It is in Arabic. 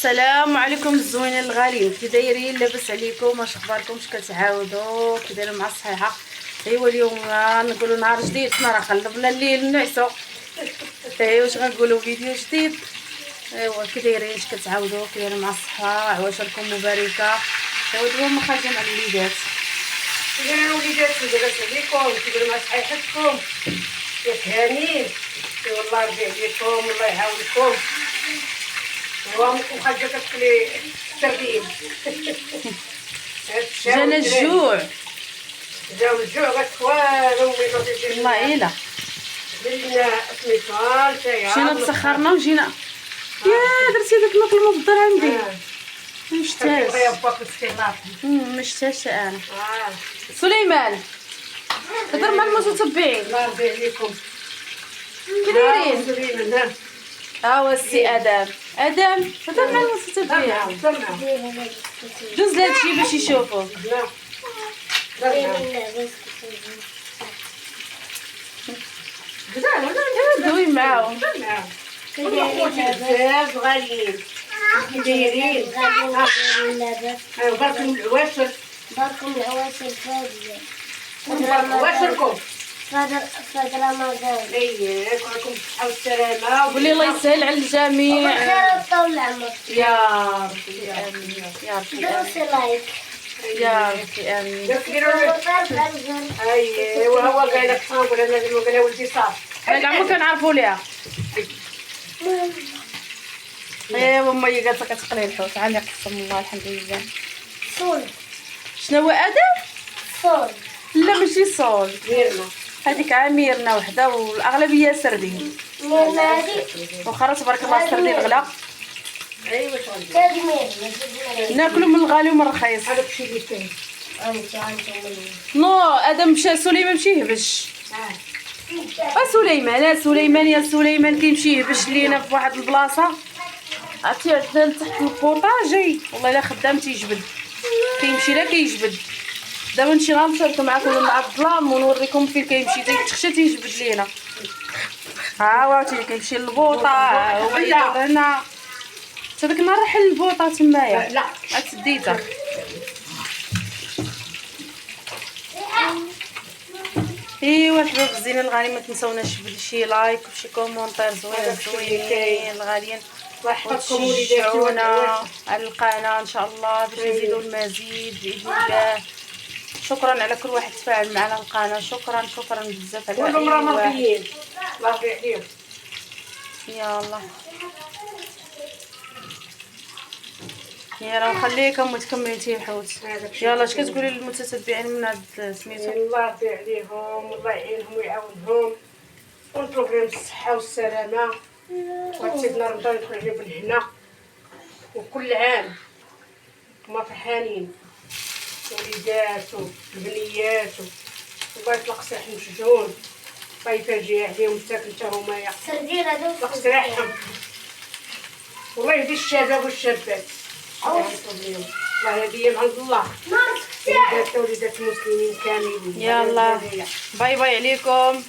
السلام عليكم الزوينين الغاليين، كي دايرين؟ لاباس عليكم؟ واش اخباركم؟ اش كتعاودوا؟ كي دايرين مع الصحيحه؟ ايوا اليوم نقولوا نهار جديد، حنا راه قلبنا الليل نعسو. ايوا واش غنقولوا؟ فيديو جديد. ايوا كي دايرين؟ اش كتعاودوا؟ كي دايرين مع الصحه؟ عواشركم مباركه. ايوا دابا ما خارجين مع الوليدات. كي دايرين الوليدات؟ لاباس عليكم؟ كي دايرين مع صحيحتكم؟ ياك هانيين؟ والله يرضي عليكم، الله يعاونكم. وامكم خارجه كتقلي الترديد. جانا الجوع، جاو الجوع غتوالو والله الا جينا سميتها نتايا جينا تسخرنا وجينا. يا درتي داك الماكله المبدر عندي. مشتاش ما شتاش انا. سليمان هضر مع المتتبعين. الله يرضي عليكم. كي دايرين؟ ها هو السي ادم. ادم هضر مع المتتبعين، دوز لهادشي باش يشوفوا. دوي معاهم. بزاف غاليين. كي دايرين؟ باركم العواشر. باركم العواشر عواشركم فهاد رمضان. اييه كلكم بالصحه والسلامه، قولي الله يسهل على الجميع. خير وطول العمر يا ربي امين. يا ربي ديروا لايك. يا ربي امين. ايوا هو قال لك صابر، انا قال له ولدي صافي، حنا كاع ما كنعرفوا ليها. ايوا ما هي جالسه كتقلي الحوت. عالي قسم الله الحمد لله. صول. شنو هو ادم؟ صول. لا ماشي صول، ميرنا. هذيك عاميرنا وحده والاغلبيه سردين. ميرنا هادي واخا تبارك الله سردين غلا. ايوا هادي ميرنا. ناكلوا من الغالي ومن الرخيص. هذاك الشيء اللي كاين. نو ادم مشى، سليمان مشى يهبش. سليمان، سليمان يا سليمان كيمشي يهبش لينا في واحد البلاصه. عرفتي عدل تحت البوطاجي، والله الا خدام تيجبد، كيمشي لا كيجبد. دابا نمشي غنشارك معكم مع الظلام ونوريكم فين كيمشي تيتخشى تيجبد لينا. ها هو عاوتاني كيمشي للبوطه، ها هو يدور هنا. تا داك النهار حل البوطه تمايا. لا عاد سديتها. ايوا الحباب الزينين الغاليين، ما تنساوناش بشي لايك وشي كومونتير زوينين الغاليين، وتشجعونا على القناه ان شاء الله باش نزيدوا المزيد باذن الله. شكرا على كل واحد تفاعل معنا القناه، شكرا بزاف على كلهم راه مرضيين. الله يرضي عليهم. يلا راه نخليكم وتكملوا تيحوت. يلا اش كتقولي للمتتبعين من هاد سميتو؟ الله يرضي عليهم والله يعينهم ويعاونهم ونطلب لهم الصحه والسلامه، وسيدنا رمضان يدخل عليهم بالهنا، وكل عام هما فرحانين، وليدات وبنيات. الله يطلق سراح المسجون، الله يفرجي عليهم الساكن حتى هما يا سردين هادو يطلق سراحهم، والله يهدي الشباب والشابات. الله هديه من عند الله. وليدات المسلمين كاملين. يلا باي باي عليكم.